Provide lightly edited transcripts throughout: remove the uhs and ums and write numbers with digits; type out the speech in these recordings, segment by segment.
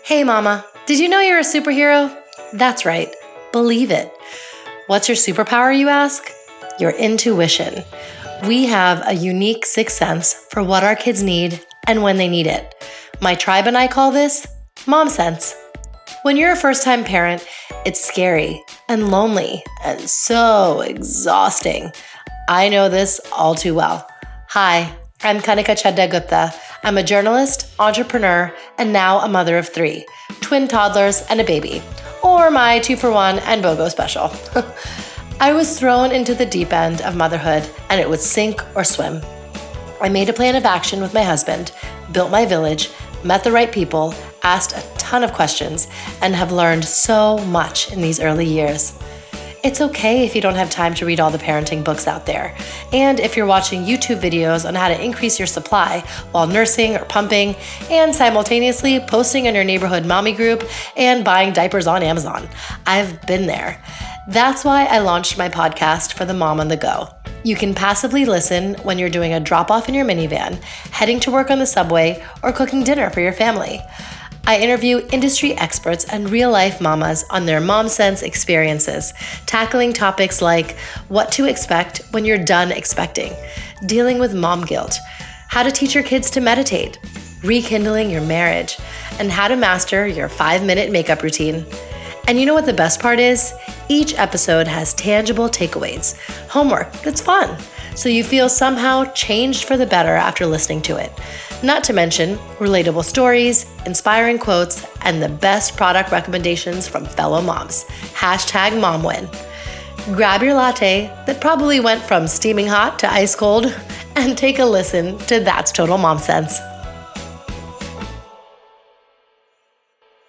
Hey mama, did you know you're a superhero? That's right, believe it. What's your superpower, you ask? Your intuition. We have a unique sixth sense for what our kids need and when they need it. My tribe and I call this mom sense. When you're a first-time parent, it's scary and lonely and so exhausting. I know this all too well. Hi, I'm Clinical Pharmacist. I'm a journalist, entrepreneur, and now a mother of 3, twin toddlers and a baby, or my 2-for-1 and BOGO special. I was thrown into the deep end of motherhood, and it was sink or swim. I made a plan of action with my husband, built my village, met the right people, asked a ton of questions, and have learned so much in these early years. It's okay if you don't have time to read all the parenting books out there. And if you're watching YouTube videos on how to increase your supply while nursing or pumping, and simultaneously posting in your neighborhood mommy group and buying diapers on Amazon. I've been there. That's why I launched my podcast for the mom on the go. You can passively listen when you're doing a drop-off in your minivan, heading to work on the subway, or cooking dinner for your family. I interview industry experts and real-life mamas on their mom sense experiences, tackling topics like what to expect when you're done expecting, dealing with mom guilt, how to teach your kids to meditate, rekindling your marriage, and how to master your 5-minute makeup routine. And you know what the best part is? Each episode has tangible takeaways, homework that's fun, so you feel somehow changed for the better after listening to it. Not to mention relatable stories, inspiring quotes, and the best product recommendations from fellow moms. #MomWin. Grab your latte that probably went from steaming hot to ice cold and take a listen to That's Total Mom Sense.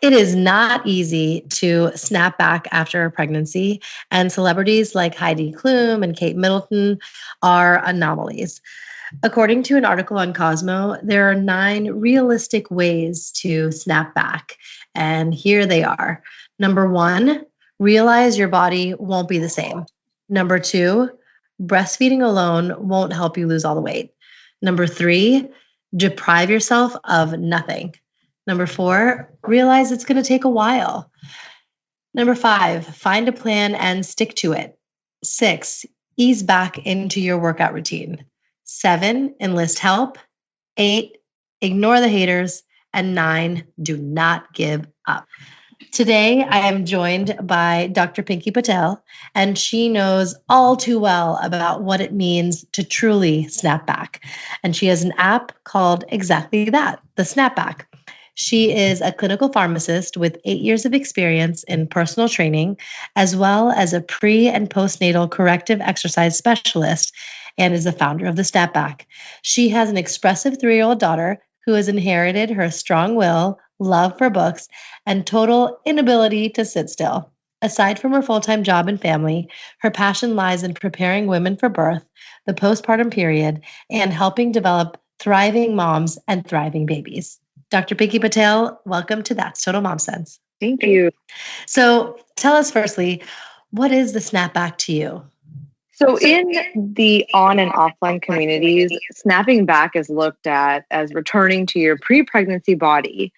It is not easy to snap back after a pregnancy, and celebrities like Heidi Klum and Kate Middleton are anomalies. According to an article on Cosmo, there are 9 realistic ways to snap back, and here they are. Number 1, realize your body won't be the same. Number 2, breastfeeding alone won't help you lose all the weight. Number 3, deprive yourself of nothing. Number 4, realize it's going to take a while. Number 5, find a plan and stick to it. 6, ease back into your workout routine. 7, enlist help. 8, ignore the haters. And 9, do not give up. Today, I am joined by Dr. Pinkey Patel, and she knows all too well about what it means to truly snap back. And she has an app called exactly that, the SnapBack. She is a clinical pharmacist with 8 years of experience in personal training, as well as a pre- and postnatal corrective exercise specialist, and is the founder of the SnapBack. She has an expressive 3-year-old daughter who has inherited her strong will, love for books, and total inability to sit still. Aside from her full-time job and family, her passion lies in preparing women for birth, the postpartum period, and helping develop thriving moms and thriving babies. Dr. Pinkey Patel, welcome to That's Total Mom Sense. Thank you. So tell us firstly, what is the snapback to you? So in the on and offline communities, snapping back is looked at as returning to your pre-pregnancy body.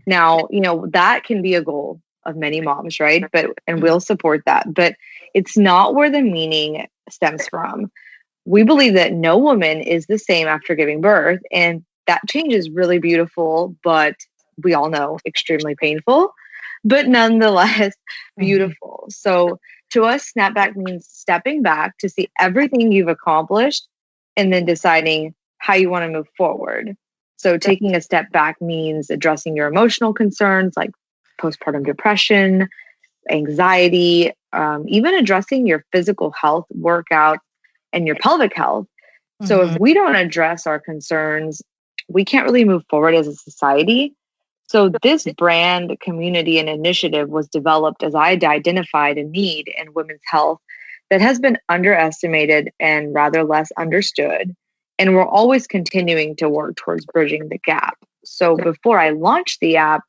Now, that can be a goal of many moms, right? And we'll support that, but it's not where the meaning stems from. We believe that no woman is the same after giving birth, and that change is really beautiful, but we all know extremely painful, but nonetheless beautiful. So to us, snapback means stepping back to see everything you've accomplished and then deciding how you want to move forward. So taking a step back means addressing your emotional concerns like postpartum depression, anxiety, even addressing your physical health, workout, and your pelvic health. So if we don't address our concerns, we can't really move forward as a society. So this brand, community, and initiative was developed as I had identified a need in women's health that has been underestimated and rather less understood. And we're always continuing to work towards bridging the gap. So before I launched the app,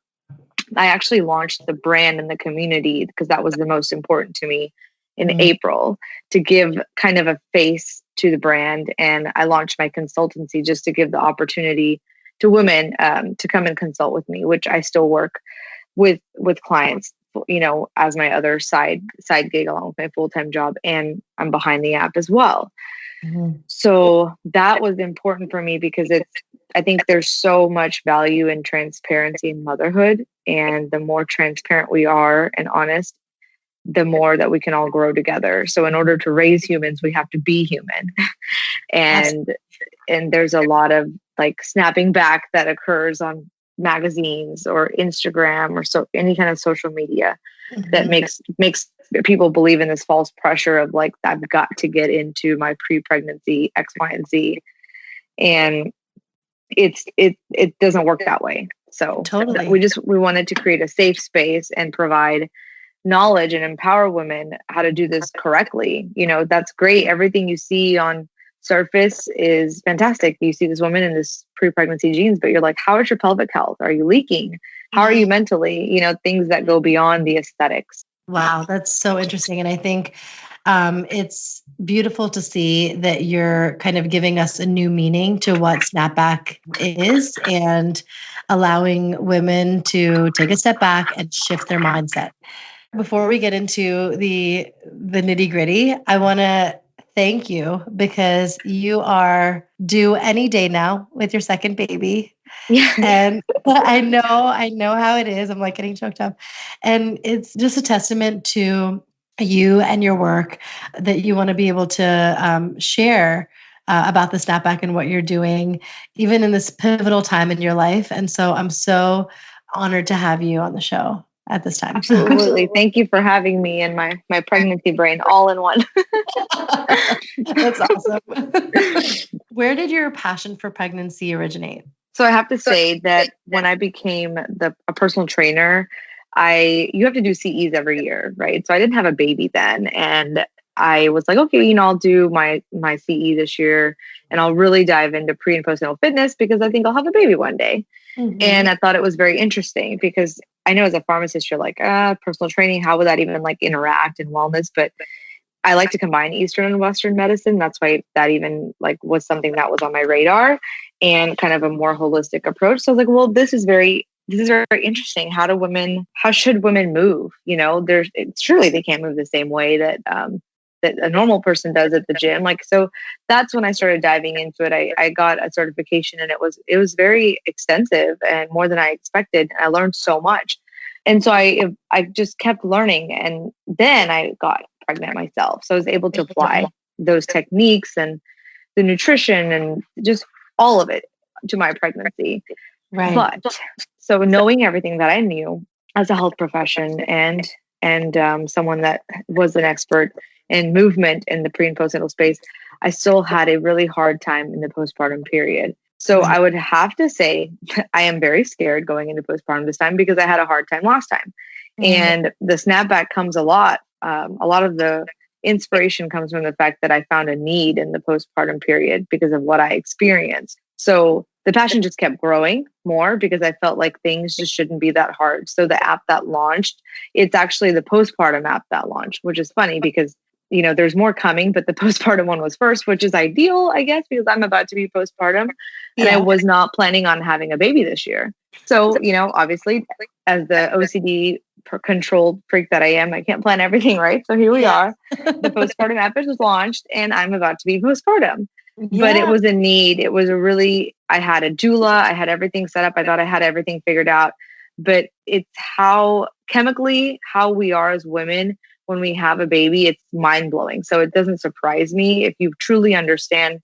I actually launched the brand and the community because that was the most important to me in April, to give kind of a face to the brand. And I launched my consultancy just to give the opportunity to women to come and consult with me, which I still work with clients, as my other side gig along with my full-time job, and I'm behind the app as well. Mhm. So that was important for me because I think there's so much value in transparency in motherhood. And the more transparent we are and honest, the more that we can all grow together. So in order to raise humans, we have to be human. and there's a lot of like snapping back that occurs on magazines or Instagram or so any kind of social media that makes people believe in this false pressure of like, I've got to get into my pre-pregnancy X, Y, and Z. And it doesn't work that way. So Totally. we wanted to create a safe space and provide knowledge and empower women how to do this correctly. That's great. Everything you see on surface is fantastic. You see this woman in this pre-pregnancy jeans, but you're like, how is your pelvic health? Are you leaking? How are you mentally? Things that go beyond the aesthetics. Wow, that's so interesting. And I think it's beautiful to see that you're kind of giving us a new meaning to what SnapBack is and allowing women to take a step back and shift their mindset. Before we get into the nitty gritty, I want to thank you because you are due any day now with your second baby. Yeah. And I know how it is. I'm like getting choked up. And it's just a testament to you and your work that you want to be able to share about the snapback and what you're doing, even in this pivotal time in your life. And so I'm so honored to have you on the show at this time. Absolutely. Thank you for having me and my pregnancy brain all in one. That's awesome. Where did your passion for pregnancy originate? So I have to say that when I became a personal trainer, you have to do CEs every year, right? So I didn't have a baby then, and I was like, okay, I'll do my CE this year, and I'll really dive into pre and postnatal fitness because I think I'll have a baby one day. Mm-hmm. And I thought it was very interesting because I know as a pharmacist, you're like, personal training, how would that even like interact in wellness? But I like to combine Eastern and Western medicine. That's why that even like was something that was on my radar and kind of a more holistic approach. So I was like, well, this is very interesting. How should women move? Surely they can't move the same way that a normal person does at the gym. Like, so that's when I started diving into it. I got a certification and it was very extensive and more than I expected. I learned so much. And so I just kept learning, and then I got pregnant myself. So I was able to apply those techniques and the nutrition and just all of it to my pregnancy. Right. But so knowing everything that I knew as a health profession and someone that was an expert in movement in the pre and postnatal space, I still had a really hard time in the postpartum period. So I would have to say I am very scared going into postpartum this time because I had a hard time last time. And the snapback comes a lot. A lot of the inspiration comes from the fact that I found a need in the postpartum period because of what I experienced. So the passion just kept growing more because I felt like things just shouldn't be that hard. So the app that launched, it's actually the postpartum app that launched, which is funny because there's more coming, but the postpartum one was first, which is ideal, I guess, because I'm about to be postpartum and I was not planning on having a baby this year. So, obviously, as the OCD controlled freak that I am, I can't plan everything right. So here we are. The postpartum app was launched and I'm about to be postpartum. Yeah. But it was a need. It was I had a doula. I had everything set up. I thought I had everything figured out. But it's how we are as women when we have a baby, it's mind blowing. So it doesn't surprise me if you truly understand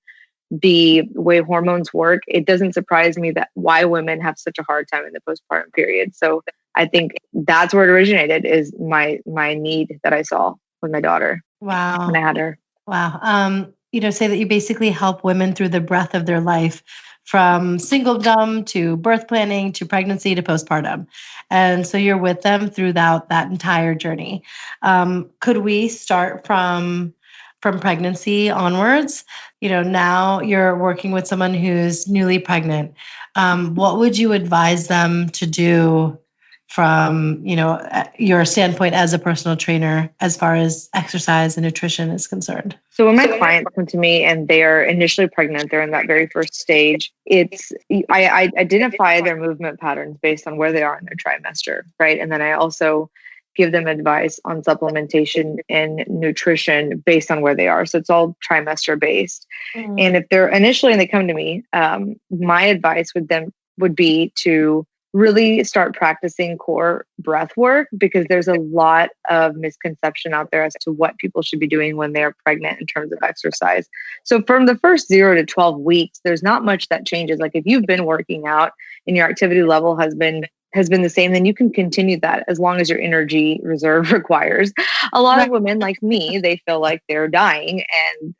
the way hormones work. It doesn't surprise me that why women have such a hard time in the postpartum period. So I think that's where it originated, is my need that I saw with my daughter. Wow. When I had her. Wow. Say that you basically help women through the breadth of their life, from singledom to birth planning to pregnancy to postpartum. And so you're with them throughout that entire journey. Could we start from pregnancy onwards? Now you're working with someone who's newly pregnant. What would you advise them to do from, your standpoint as a personal trainer as far as exercise and nutrition is concerned? So when my clients come to me and they are initially pregnant, they're in that very first stage, I identify their movement patterns based on where they are in their trimester, right? And then I also give them advice on supplementation and nutrition based on where they are. So it's all trimester based. And if they're initially and they come to me, my advice would be to really start practicing core breath work, because there's a lot of misconception out there as to what people should be doing when they're pregnant in terms of exercise. So from the first 0 to 12 weeks, there's not much that changes. Like if you've been working out and your activity level has been the same, then you can continue that as long as your energy reserve requires. A lot of women like me, they feel like they're dying. And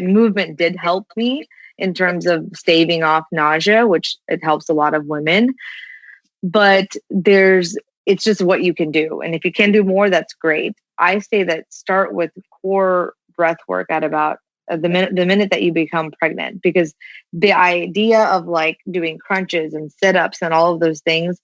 movement did help me in terms of staving off nausea, which it helps a lot of women. But it's just what you can do. And if you can do more, that's great. I say that start with core breath work at about the minute that you become pregnant, because the idea of like doing crunches and sit-ups and all of those things,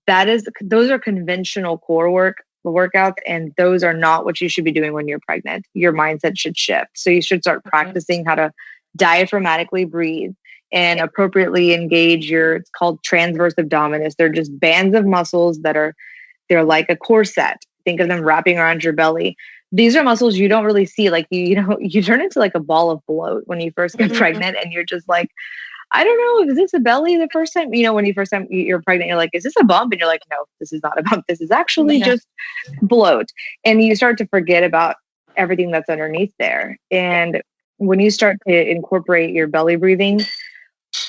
those are conventional core workouts, and those are not what you should be doing when you're pregnant. Your mindset should shift. So you should start practicing how to diaphragmatically breathe and appropriately engage it's called transverse abdominis. They're just bands of muscles they're like a corset. Think of them wrapping around your belly. These are muscles you don't really see. Like you turn into like a ball of bloat when you first get pregnant, and you're just like, I don't know, is this a belly the first time? When you first time you're pregnant, you're like, is this a bump? And you're like, no, this is not a bump. This is actually just bloat. And you start to forget about everything that's underneath there. And when you start to incorporate your belly breathing,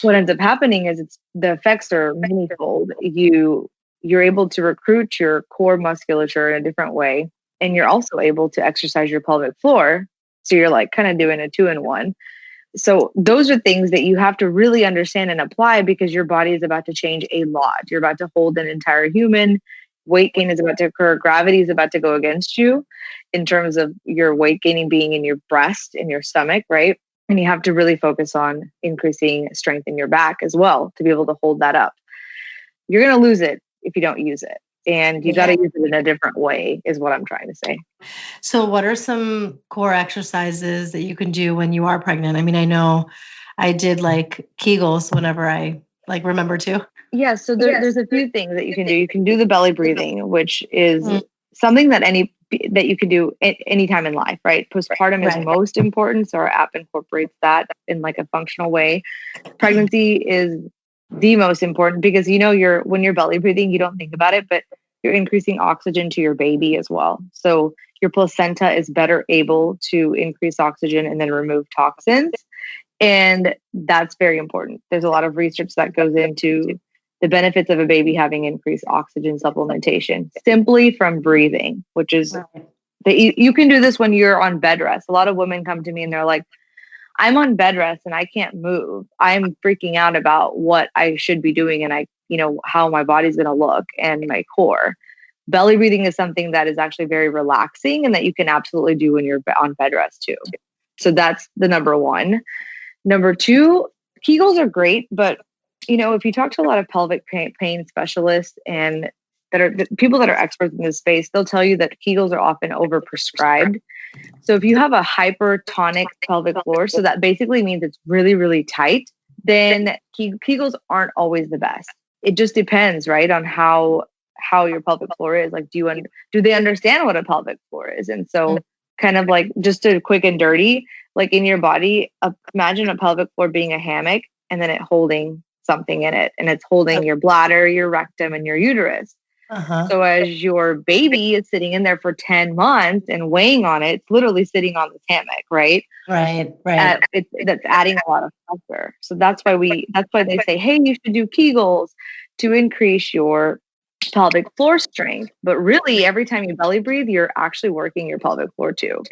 what ends up happening is the effects are manifold. You're able to recruit your core musculature in a different way. And you're also able to exercise your pelvic floor. So you're like kind of doing a 2-in-1. So those are things that you have to really understand and apply, because your body is about to change a lot. You're about to hold an entire human. Weight gain is about to occur. Gravity is about to go against you in terms of your weight gaining being in your breast, in your stomach, right? And you have to really focus on increasing strength in your back as well to be able to hold that up. You're going to lose it if you don't use it. And you got to use it in a different way is what I'm trying to say. So what are some core exercises that you can do when you are pregnant? I mean, I know I did like Kegels whenever I remember to. Yeah. So there's a few things that you can do. You can do the belly breathing, which is something that you can do anytime in life, right? Postpartum is most important. So our app incorporates that in like a functional way. Pregnancy is the most important, because when you're belly breathing, you don't think about it, but you're increasing oxygen to your baby as well. So your placenta is better able to increase oxygen and then remove toxins. And that's very important. There's a lot of research that goes into the benefits of a baby having increased oxygen supplementation simply from breathing, which is you can do this when you're on bed rest. A lot of women come to me and they're like, I'm on bed rest and I can't move. I'm freaking out about what I should be doing and how my body's going to look and my core. Belly breathing is something that is actually very relaxing and that you can absolutely do when you're on bed rest too. So that's the number one. Number two, Kegels are great, but if you talk to a lot of pelvic pain specialists and people that are experts in this space, they'll tell you that Kegels are often overprescribed. So if you have a hypertonic pelvic floor, so that basically means it's really, really tight, then Kegels aren't always the best. It just depends, right, on how your pelvic floor is. Like, do they understand what a pelvic floor is? And so kind of like just a quick and dirty, like in your body, imagine a pelvic floor being a hammock and then it holding something in it, and it's holding your bladder, your rectum, and your uterus. So as your baby is sitting in there for 10 months and weighing on it, it's literally sitting on this hammock, right? Right. That's adding a lot of pressure. So that's why they say, hey, you should do Kegels to increase your pelvic floor strength. But really, every time you belly breathe, you're actually working your pelvic floor too.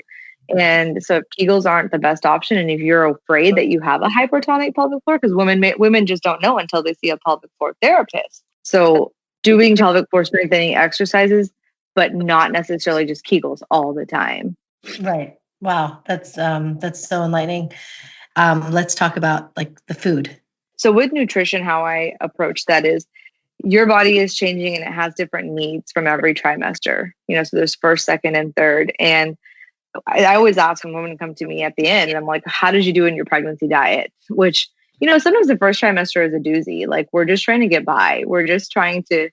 And so if Kegels aren't the best option, and if you're afraid that you have a hypertonic pelvic floor, because women just don't know until they see a pelvic floor therapist. So doing pelvic floor strengthening exercises, but not necessarily just Kegels all the time. Right. Wow. That's so enlightening. Let's talk about like the food. So with nutrition, how I approach that is your body is changing and it has different needs from every trimester, so there's first, second, and third. And I always ask when women come to me at the end, and I'm like, how did you do in your pregnancy diet? Which, sometimes the first trimester is a doozy. Like, we're just trying to get by. We're just trying to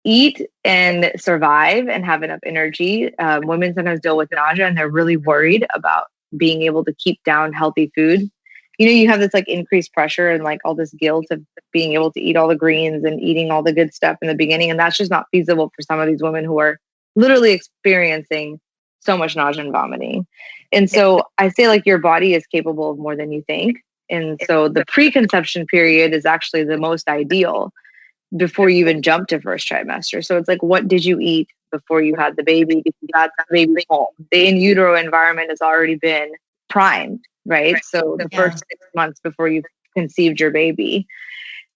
eat and survive and have enough energy. Women sometimes deal with nausea and they're really worried about being able to keep down healthy food. You have this like increased pressure and like all this guilt of being able to eat all the greens and eating all the good stuff in the beginning. And that's just not feasible for some of these women who are literally experiencing so much nausea and vomiting. And so I say, like, your body is capable of more than you think. And so the preconception period is actually the most ideal before you even jump to first trimester. So it's like, what did you eat before you had the baby? Because you got the baby home. The in utero environment has already been primed, right? So the first 6 months before you conceived your baby.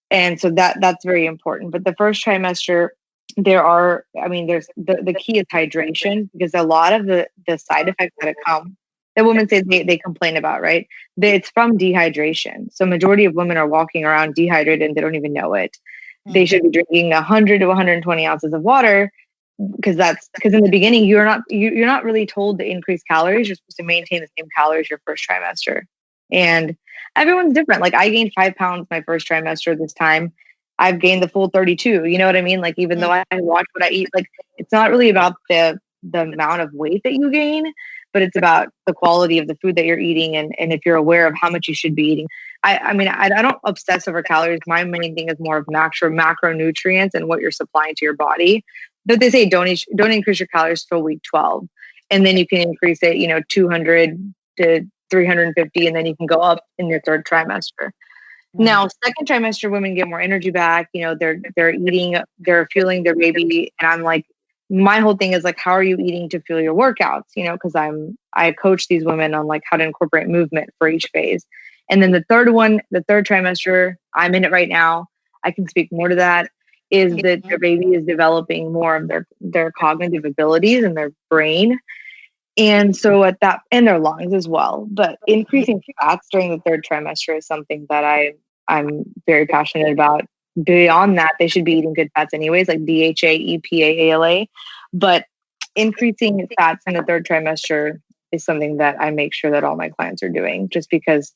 And so that's very important. But the first trimester, there's the key is hydration, because a lot of the side effects that women say they complain about, right? It's from dehydration. So majority of women are walking around dehydrated and they don't even know it. They should be drinking 100 to 120 ounces of water, because in the beginning you're not really told to increase calories. You're supposed to maintain the same calories your first trimester. And everyone's different. Like, I gained 5 pounds my first trimester. This time I've gained the full 32. You know what I mean? Like, even though I watch what I eat, like, it's not really about the amount of weight that you gain, but it's about the quality of the food that you're eating. And if you're aware of how much you should be eating. I don't obsess over calories. My main thing is more of macronutrients and what you're supplying to your body. But they say don't increase your calories till week 12. And then you can increase it, 200 to 350, and then you can go up in your third trimester. Now, second trimester, women get more energy back. They're eating, they're fueling their baby. And I'm like, my whole thing is like, how are you eating to fuel your workouts? Because I coach these women on like how to incorporate movement for each phase. And then the third trimester, I'm in it right now. I can speak more to that, is that their baby is developing more of their cognitive abilities in their brain. And so and their lungs as well. But increasing fats during the third trimester is something that I'm very passionate about. Beyond that, they should be eating good fats anyways, like DHA, EPA, ALA. But increasing fats in the third trimester is something that I make sure that all my clients are doing, just because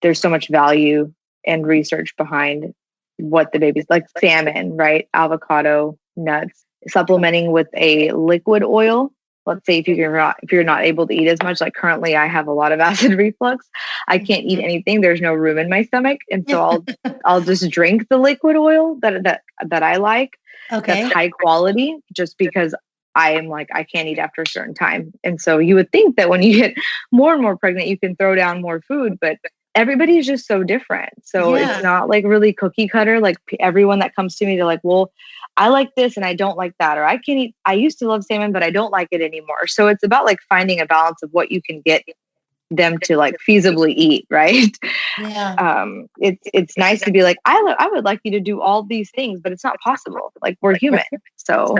there's so much value and research behind what the baby's like. Salmon, right? Avocado, nuts, supplementing with a liquid oil. Let's say if you're not able to eat as much, like currently I have a lot of acid reflux. I can't eat anything. There's no room in my stomach. And so I'll just drink the liquid oil that I like. Okay. That's high quality, just because I am like, I can't eat after a certain time. And so you would think that when you get more and more pregnant, you can throw down more food, but everybody is just so different. So it's not like really cookie cutter. Like, everyone that comes to me, they're like, well, I like this and I don't like that. Or I used to love salmon, but I don't like it anymore. So it's about like finding a balance of what you can get them to like feasibly eat. Right. Yeah. It's nice to be like, I would like you to do all these things, but it's not possible. Like, we're human. So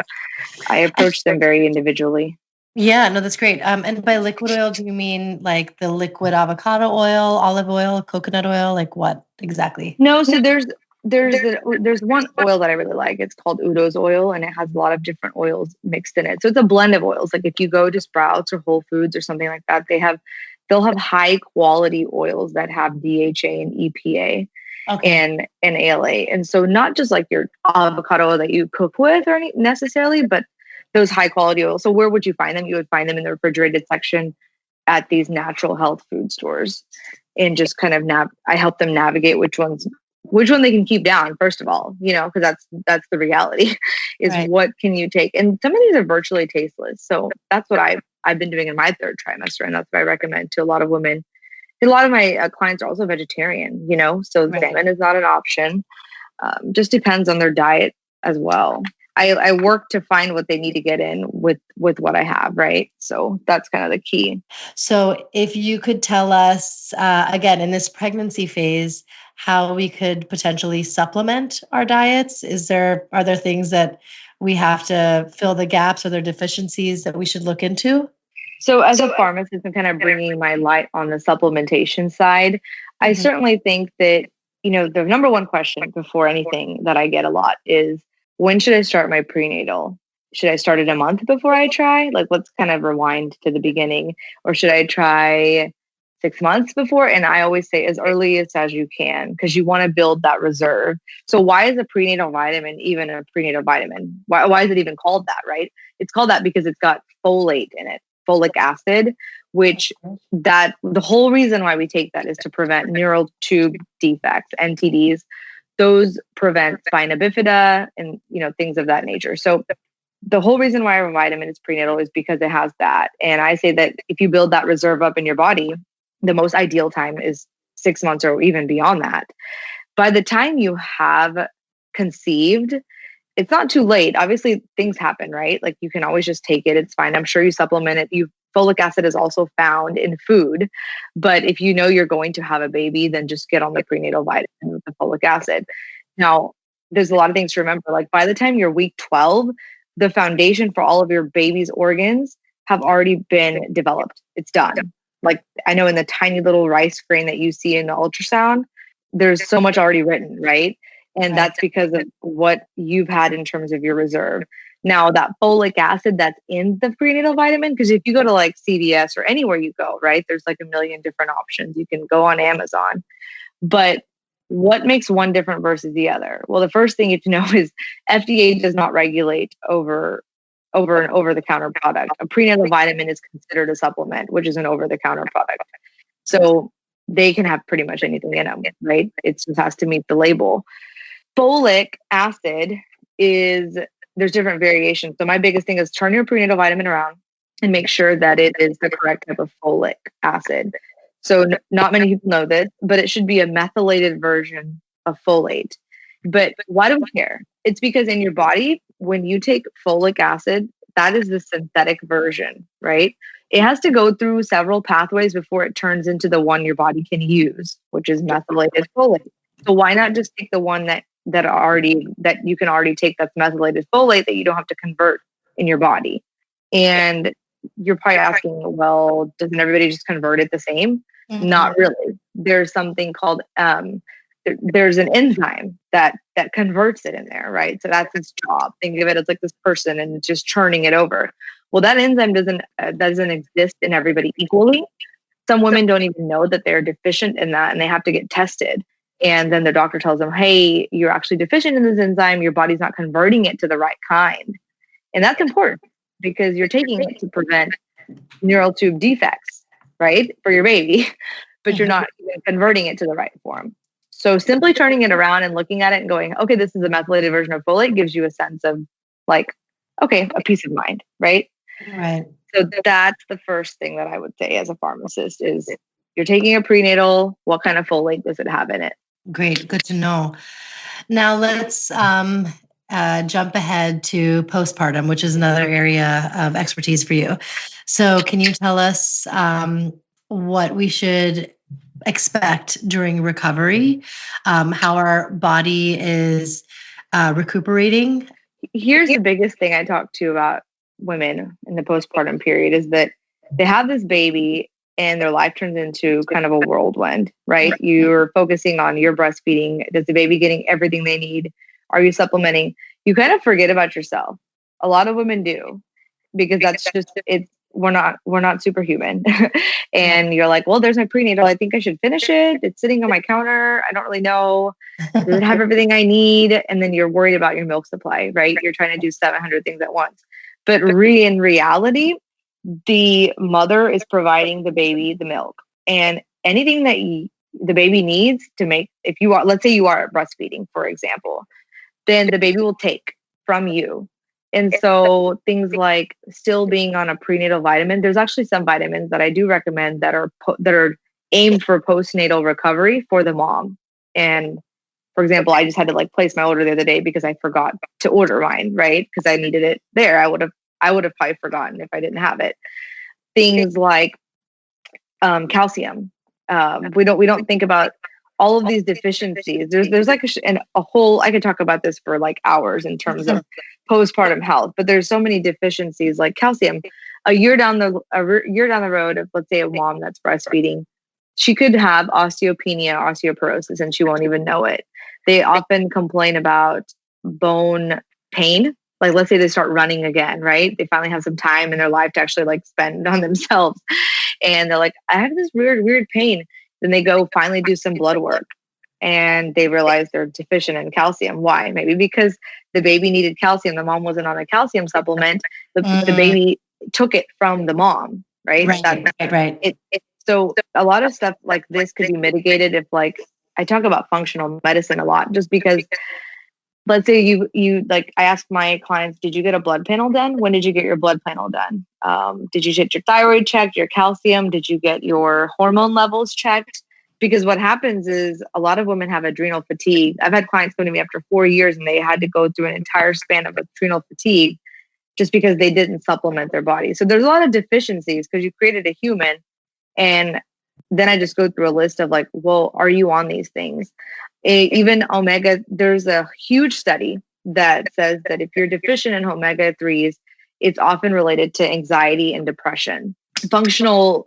I approach them very individually. Yeah, no, that's great. And by liquid oil, do you mean like the liquid avocado oil, olive oil, coconut oil? Like, what exactly? No, so there's one oil that I really like. It's called Udo's oil, and it has a lot of different oils mixed in it. So it's a blend of oils. Like, if you go to Sprouts or Whole Foods or something like that, they'll have high quality oils that have DHA and EPA. Okay. And ALA. And so not just like your avocado that you cook with or necessarily, but those high quality oils. So where would you find them? You would find them in the refrigerated section at these natural health food stores, and just kind of I help them navigate which one they can keep down, first of all, because that's the reality is right. What can you take? And some of these are virtually tasteless. So that's what I've been doing in my third trimester. And that's what I recommend to a lot of women. A lot of my clients are also vegetarian, so right. Salmon is not an option. Just depends on their diet as well. I work to find what they need to get in with what I have, right? So that's kind of the key. So if you could tell us, again, in this pregnancy phase, how we could potentially supplement our diets, are there things that we have to fill the gaps, or there deficiencies that we should look into? So as a pharmacist, I'm kind of bringing my light on the supplementation side. I certainly think that, the number one question before anything that I get a lot is, when should I start my prenatal? Should I start it a month before I try? Like, let's kind of rewind to the beginning. Or should I try 6 months before? And I always say as early as you can, because you want to build that reserve. So why is a prenatal vitamin even a prenatal vitamin? Why is it even called that, right? It's called that because it's got folate in it, folic acid, which that the whole reason why we take that is to prevent neural tube defects, NTDs. Those prevent spina bifida and, things of that nature. So the whole reason why a vitamin is prenatal is because it has that. And I say that if you build that reserve up in your body, the most ideal time is 6 months or even beyond that. By the time you have conceived, it's not too late. Obviously, things happen, right? Like, you can always just take it. It's fine. I'm sure you supplement it. Folic acid is also found in food. But if you know you're going to have a baby, then just get on the prenatal vitamin with the folic acid. Now, there's a lot of things to remember. Like, by the time you're week 12, the foundation for all of your baby's organs have already been developed. It's done. Like, I know in the tiny little rice grain that you see in the ultrasound, there's so much already written, right? And that's because of what you've had in terms of your reserve. Now, that folic acid that's in the prenatal vitamin, because if you go to like CVS or anywhere you go, right, there's like a million different options. You can go on Amazon. But what makes one different versus the other? Well, the first thing you have to know is FDA does not regulate over an over-the-counter product. A prenatal vitamin is considered a supplement, which is an over-the-counter product. So they can have pretty much anything in them, right? It just has to meet the label. Folic acid there's different variations. So my biggest thing is turn your prenatal vitamin around and make sure that it is the correct type of folic acid. So not many people know this, but it should be a methylated version of folate. But why do we care? It's because in your body, when you take folic acid, that is the synthetic version, right? It has to go through several pathways before it turns into the one your body can use, which is methylated folate. So why not just take the one that you can already take that's methylated folate that you don't have to convert in your body? And you're probably asking, well, doesn't everybody just convert it the same? Mm-hmm. Not really. There's something called there's an enzyme that converts it in there, right? So that's its job. Think of it as like this person and just churning it over. Well, that enzyme doesn't exist in everybody equally. Some women don't even know that they're deficient in that, and they have to get tested. And then the doctor tells them, hey, you're actually deficient in this enzyme. Your body's not converting it to the right kind. And that's important because you're taking it to prevent neural tube defects, right, for your baby, but you're not even converting it to the right form. So simply turning it around and looking at it and going, okay, this is a methylated version of folate gives you a sense of like, okay, a peace of mind, right? Right. So that's the first thing that I would say as a pharmacist is you're taking a prenatal, what kind of folate does it have in it? Great. Good to know. Now let's jump ahead to postpartum, which is another area of expertise for you. So can you tell us what we should expect during recovery, how our body is recuperating? Here's the biggest thing I talk to about women in the postpartum period is that they have this baby and their life turns into kind of a whirlwind, right? You're focusing on your breastfeeding. Is the baby getting everything they need? Are you supplementing? You kind of forget about yourself. A lot of women do because that's just, we're not superhuman. And you're like, well, there's my prenatal. I think I should finish it. It's sitting on my counter. I don't really know. Does it have everything I need? And then you're worried about your milk supply, right? You're trying to do 700 things at once. But in reality, the mother is providing the baby the milk, and anything that the baby needs to make, let's say you are breastfeeding, for example, then the baby will take from you. And so things like still being on a prenatal vitamin, there's actually some vitamins that I do recommend that are aimed for postnatal recovery for the mom. And for example, I just had to place my order the other day because I forgot to order mine, right? Because I needed it there. I would have probably forgotten if I didn't have it. Things like calcium. We don't think about all of these deficiencies. There's like a whole, I could talk about this for like hours in terms of postpartum health, but there's so many deficiencies like calcium. A year down the road of, let's say, a mom that's breastfeeding, she could have osteopenia, osteoporosis, and she won't even know it. They often complain about bone pain. Like, let's say they start running again, right? They finally have some time in their life to actually like spend on themselves. And they're like, I have this weird pain. Then they go finally do some blood work and they realize they're deficient in calcium. Why? Maybe because the baby needed calcium. The mom wasn't on a calcium supplement. The baby took it from the mom, right? Right. So a lot of stuff like this could be mitigated if, like, I talk about functional medicine a lot, just because let's say you like, I ask my clients, did you get a blood panel done? When did you get your blood panel done? Did you get your thyroid checked, your calcium? Did you get your hormone levels checked? Because what happens is a lot of women have adrenal fatigue. I've had clients come to me after 4 years and they had to go through an entire span of adrenal fatigue just because they didn't supplement their body. So there's a lot of deficiencies because you created a human. And then I just go through a list of like, well, are you on these things? Even omega, there's a huge study that says that if you're deficient in omega 3s, it's often related to anxiety and depression. Functional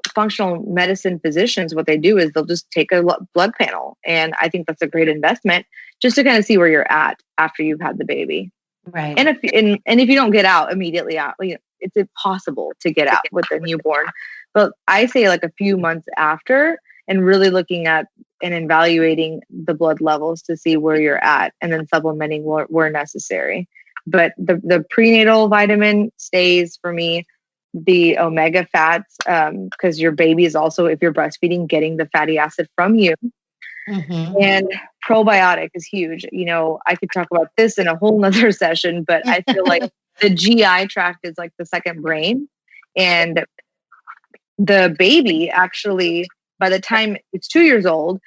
medicine physicians, what they do is they'll just take a blood panel. And I think that's a great investment just to kind of see where you're at after you've had the baby. Right. And if you don't get out immediately out, it's impossible to get out with a newborn. But I say like a few months after, and really looking at and evaluating the blood levels to see where you're at, and then supplementing where necessary. But the prenatal vitamin stays for me. The omega fats, because your baby is also, if you're breastfeeding, getting the fatty acid from you. And probiotic is huge. I could talk about this in a whole nother session, but I feel like the GI tract is like the second brain. And the baby actually, by the time it's 2 years old,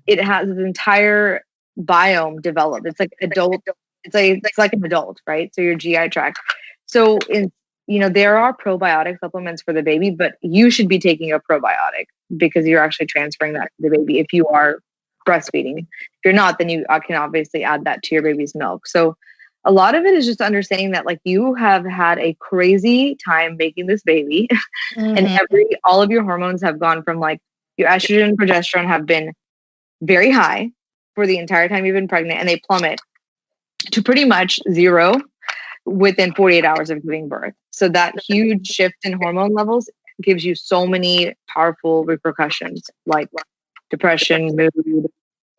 it has its entire biome developed. It's like adult. It's like an adult, right? So your GI tract. So there are probiotic supplements for the baby, but you should be taking a probiotic because you're actually transferring that to the baby if you are breastfeeding. If you're not, then you can obviously add that to your baby's milk. So a lot of it is just understanding that like you have had a crazy time making this baby and all of your hormones have gone from like your estrogen and progesterone have been very high for the entire time you've been pregnant, and they plummet to pretty much zero within 48 hours of giving birth. So that huge shift in hormone levels gives you so many powerful repercussions like depression, mood,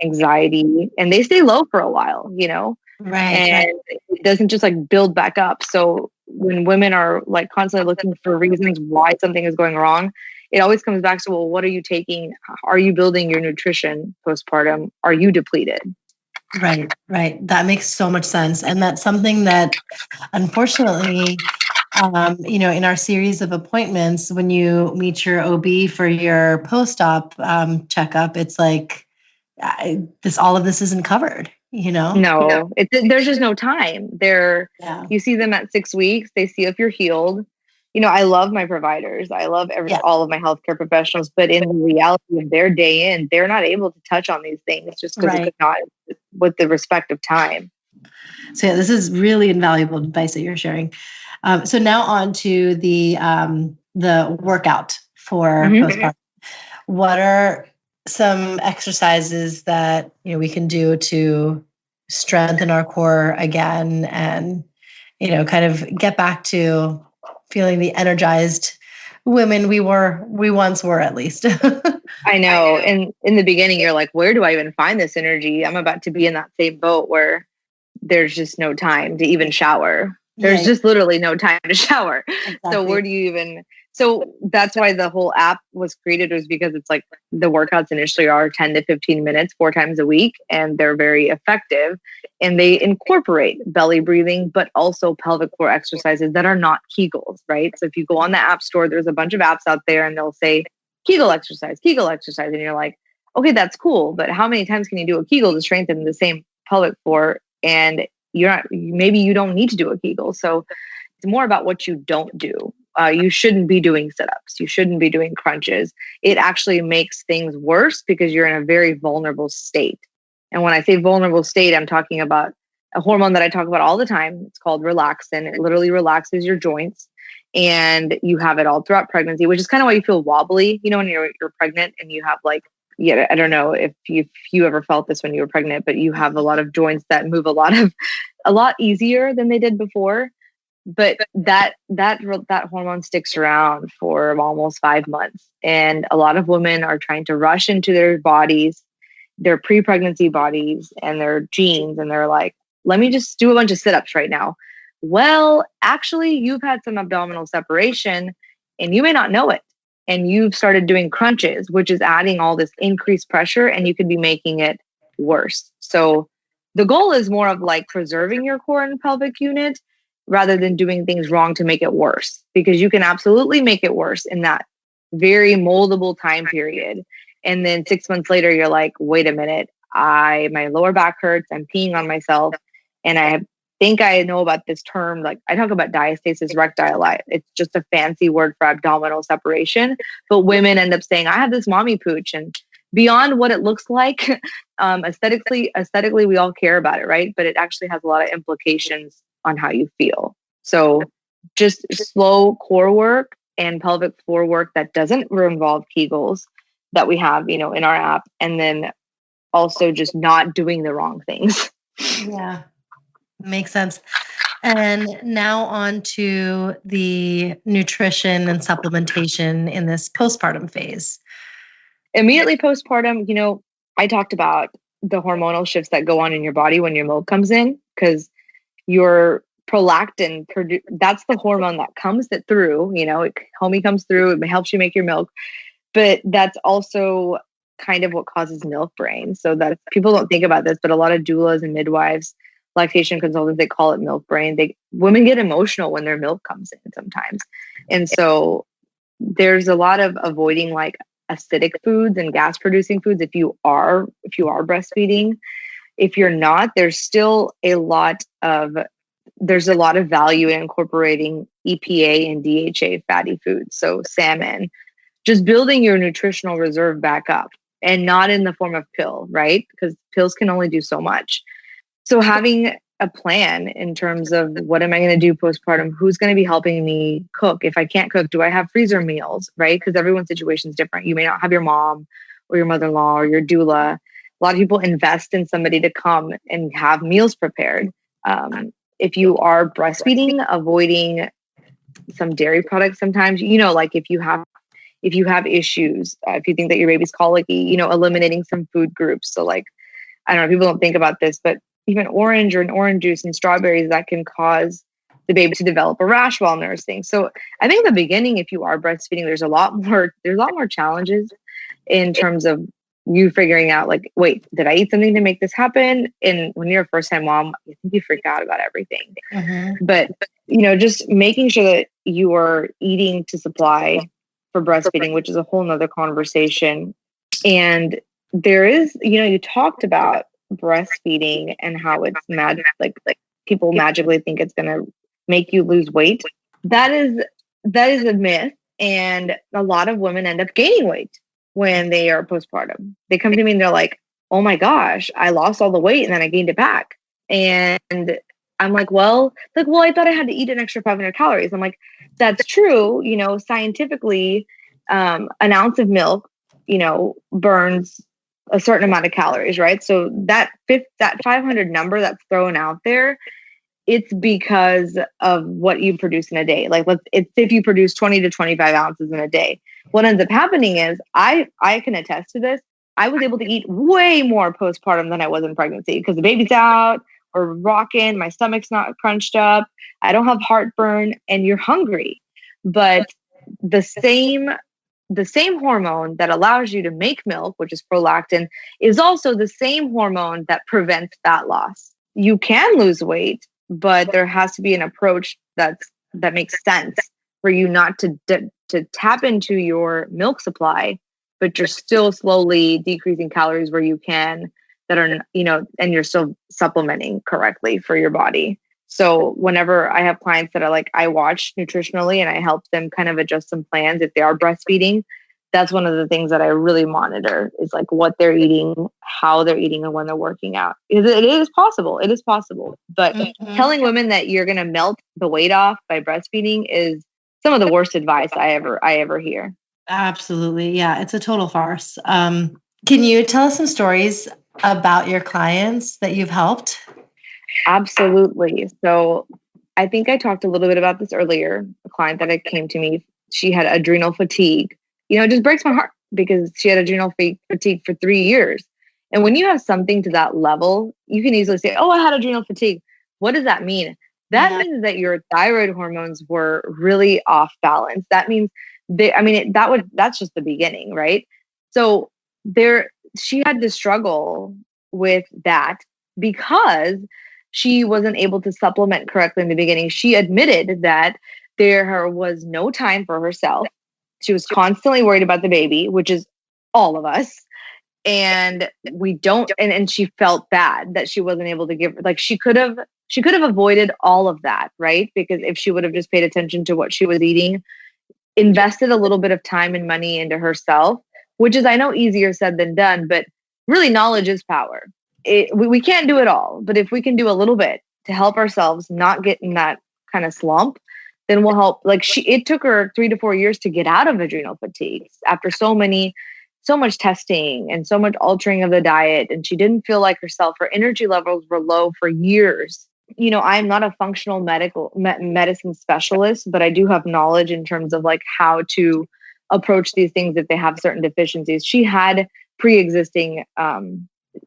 anxiety, and they stay low for a while, and it doesn't just like build back up. So when women are like constantly looking for reasons why something is going wrong, it always comes back to, well, what are you taking? Are you building your nutrition postpartum? Are you depleted? Right. That makes so much sense. And that's something that, unfortunately, in our series of appointments, when you meet your OB for your post-op checkup, it's like all of this isn't covered. No, there's just no time. You see them at 6 weeks. They see if you're healed. I love my providers. I love all of my healthcare professionals, but in the reality of their day in, they're not able to touch on these things just because it's not with the respect of time. So this is really invaluable advice that you're sharing. So now on to the workout for postpartum. What are some exercises that we can do to strengthen our core again, and kind of get back to feeling the energized women we once were, at least? I know. And in the beginning, you're like, where do I even find this energy? I'm about to be in that same boat where there's just no time to even shower. There's just literally no time to shower. Exactly. So where do you even... So that's why the whole app was created, was because it's like the workouts initially are 10 to 15 minutes, 4 times a week, and they're very effective. And they incorporate belly breathing, but also pelvic floor exercises that are not Kegels, right? So if you go on the app store, there's a bunch of apps out there and they'll say Kegel exercise. And you're like, okay, that's cool. But how many times can you do a Kegel to strengthen the same pelvic floor? And maybe you don't need to do a Kegel. So it's more about what you don't do. You shouldn't be doing sit-ups. You shouldn't be doing crunches. It actually makes things worse because you're in a very vulnerable state. And when I say vulnerable state, I'm talking about a hormone that I talk about all the time. It's called relaxin. It literally relaxes your joints. And you have it all throughout pregnancy, which is kind of why you feel wobbly, when you're pregnant and you have like I don't know if you ever felt this when you were pregnant, but you have a lot of joints that move a lot easier than they did before. But that hormone sticks around for almost 5 months. And a lot of women are trying to rush into their bodies, their pre-pregnancy bodies and their genes. And they're like, let me just do a bunch of sit-ups right now. Well, actually, you've had some abdominal separation and you may not know it. And you've started doing crunches, which is adding all this increased pressure, and you could be making it worse. So the goal is more of like preserving your core and pelvic unit rather than doing things wrong to make it worse, because you can absolutely make it worse in that very moldable time period. And then 6 months later, you're like, wait a minute, my lower back hurts, I'm peeing on myself. And I think I know about this term. Like I talk about diastasis recti. It's just a fancy word for abdominal separation. But women end up saying, I have this mommy pooch. And beyond what it looks like, aesthetically, we all care about it, right? But it actually has a lot of implications on how you feel. So just slow core work and pelvic floor work that doesn't involve Kegels that we have, in our app. And then also just not doing the wrong things. Yeah, makes sense. And now on to the nutrition and supplementation in this postpartum phase. Immediately postpartum, I talked about the hormonal shifts that go on in your body when your milk comes in, because your prolactin, that's the hormone that comes through, homie comes through, it helps you make your milk. But that's also kind of what causes milk brain. So that people don't think about this, but a lot of doulas and midwives, lactation consultants, they call it milk brain. Women get emotional when their milk comes in sometimes. And so there's a lot of avoiding like acidic foods and gas producing foods if you are breastfeeding. If you're not, there's a lot of value in incorporating EPA and DHA fatty foods. So salmon, just building your nutritional reserve back up, and not in the form of pill, right? Because pills can only do so much. So having a plan in terms of what am I going to do postpartum? Who's going to be helping me cook? If I can't cook, do I have freezer meals, right? Because everyone's situation is different. You may not have your mom or your mother-in-law or your doula. A lot of people invest in somebody to come and have meals prepared. If you are breastfeeding, avoiding some dairy products sometimes, like if you have issues, if you think that your baby's colicky, eliminating some food groups. So like, I don't know, people don't think about this, but even orange or an orange juice and strawberries, that can cause the baby to develop a rash while nursing. So I think in the beginning, if you are breastfeeding, there's a lot more challenges in terms of you figuring out like, wait, did I eat something to make this happen? And when you're a first time mom, I think you freak out about everything. Mm-hmm. But, just making sure that you are eating to supply for breastfeeding, which is a whole nother conversation. And there is, you talked about breastfeeding and how it's magic, like people magically think it's going to make you lose weight. That is a myth. And a lot of women end up gaining weight when they are postpartum. They come to me and they're like, oh my gosh, I lost all the weight and then I gained it back. And I'm like, well, I thought I had to eat an extra 500 calories. I'm like, that's true. Scientifically, an ounce of milk, burns a certain amount of calories, right? So that 500 number that's thrown out there, it's because of what you produce in a day. Like it's if you produce 20 to 25 ounces in a day. What ends up happening is I can attest to this. I was able to eat way more postpartum than I was in pregnancy because the baby's out, we're rocking, my stomach's not crunched up, I don't have heartburn, and you're hungry. But the same hormone that allows you to make milk, which is prolactin, is also the same hormone that prevents fat loss. You can lose weight, but there has to be an approach that makes sense for you not to tap into your milk supply, but you're still slowly decreasing calories where you can that are, and you're still supplementing correctly for your body. So whenever I have clients that are like, I watch nutritionally and I help them kind of adjust some plans if they are breastfeeding, that's one of the things that I really monitor is like what they're eating, how they're eating, and when they're working out. It is possible. It is possible. But telling women that you're going to melt the weight off by breastfeeding is some of the worst advice I ever hear. Absolutely. Yeah. It's a total farce. Can you tell us some stories about your clients that you've helped? Absolutely. So I think I talked a little bit about this earlier. A client that came to me, she had adrenal fatigue. It just breaks my heart because she had adrenal fatigue for 3 years. And when you have something to that level, you can easily say, "Oh, I had adrenal fatigue." What does that mean? That means that your thyroid hormones were really off balance. That means that's just the beginning, right? So she had to struggle with that because she wasn't able to supplement correctly in the beginning. She admitted that there was no time for herself. She was constantly worried about the baby, which is all of us. And we don't, and she felt bad that she wasn't able to give, like she could have avoided all of that, right? Because if she would have just paid attention to what she was eating, invested a little bit of time and money into herself, which is, I know, easier said than done, but really knowledge is power. We can't do it all, but if we can do a little bit to help ourselves not get in that kind of slump, then we'll help. It took her 3 to 4 years to get out of adrenal fatigue after so much testing and so much altering of the diet. And she didn't feel like herself. Her energy levels were low for years. I'm not a functional medicine specialist, but I do have knowledge in terms of like how to approach these things if they have certain deficiencies. She had pre-existing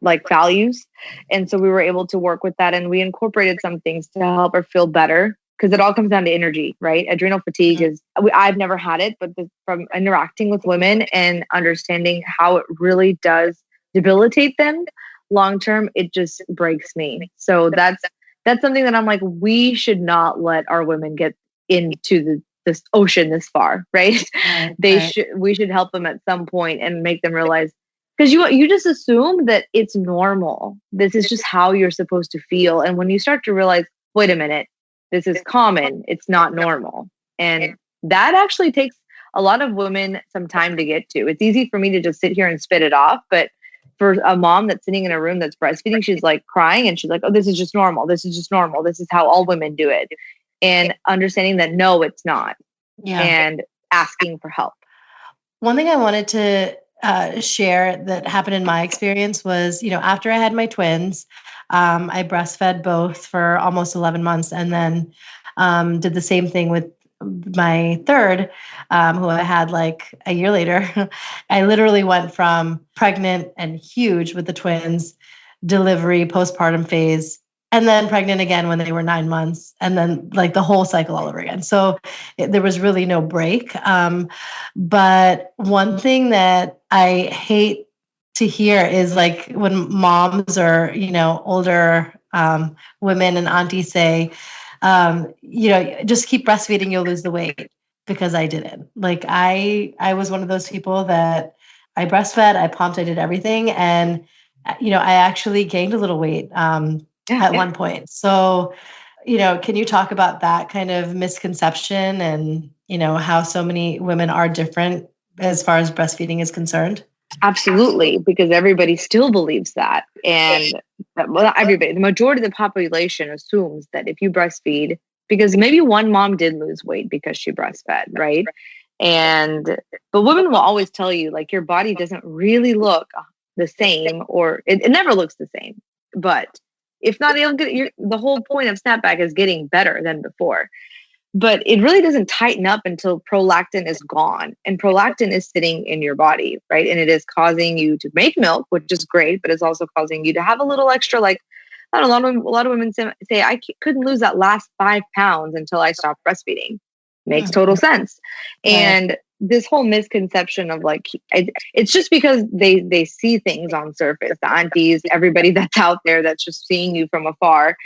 like values. And so we were able to work with that, and we incorporated some things to help her feel better, because it all comes down to energy, right? Adrenal fatigue I've never had it, but from interacting with women and understanding how it really does debilitate them long term, it just breaks me. So that's something that I'm like, we should not let our women get into this ocean this far, right? We should help them at some point and make them realize, because you just assume that it's normal. This is just how you're supposed to feel. And when you start to realize, wait a minute, this is common, it's not normal. And that actually takes a lot of women some time to get to. It's easy for me to just sit here and spit it off, but for a mom that's sitting in a room that's breastfeeding, she's like crying and she's like, "Oh, this is just normal. This is just normal. This is how all women do it." And understanding that no, it's not. Yeah. And asking for help. One thing I wanted to share that happened in my experience was, after I had my twins, I breastfed both for almost 11 months, and then did the same thing with my third, who I had like a year later. I literally went from pregnant and huge with the twins, delivery, postpartum phase, and then pregnant again when they were 9 months, and then like the whole cycle all over again. So there was really no break. But one thing that I hate to hear is like when moms or, older women and aunties say, just keep breastfeeding, you'll lose the weight, because I didn't. Like I was one of those people that I breastfed, I pumped, I did everything. And, I actually gained a little weight at one point. So, can you talk about that kind of misconception and, how so many women are different as far as breastfeeding is concerned? Absolutely, because everybody still believes that. And not everybody, the majority of the population assumes that if you breastfeed, because maybe one mom did lose weight because she breastfed, right? But women will always tell you, like, your body doesn't really look the same, or it never looks the same. But if not, the whole point of SnapBack is getting better than before. But it really doesn't tighten up until prolactin is gone. And prolactin is sitting in your body, right? And it is causing you to make milk, which is great, but it's also causing you to have a little extra, like, I don't know, a lot of women say I couldn't lose that last 5 pounds until I stopped breastfeeding. Makes total sense. Right. And this whole misconception of like, it's just because they see things on surface, the aunties, everybody that's out there that's just seeing you from afar.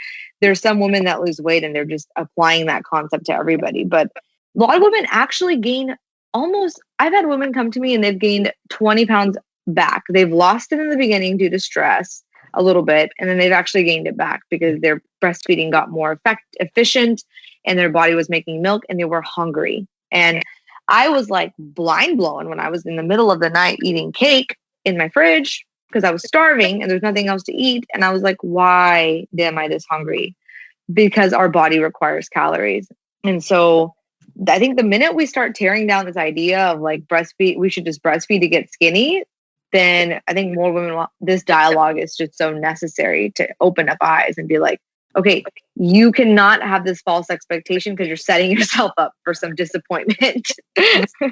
There's some women that lose weight and they're just applying that concept to everybody. But a lot of women actually gain I've had women come to me and they've gained 20 pounds back. They've lost it in the beginning due to stress a little bit, and then they've actually gained it back because their breastfeeding got more efficient and their body was making milk and they were hungry. And I was like blind blown when I was in the middle of the night eating cake in my fridge because I was starving and there's nothing else to eat. And I was like, why am I this hungry? Because our body requires calories. And so I think the minute we start tearing down this idea of like we should just breastfeed to get skinny, then I think more women want this dialogue is just so necessary to open up eyes and be like, okay, you cannot have this false expectation because you're setting yourself up for some disappointment.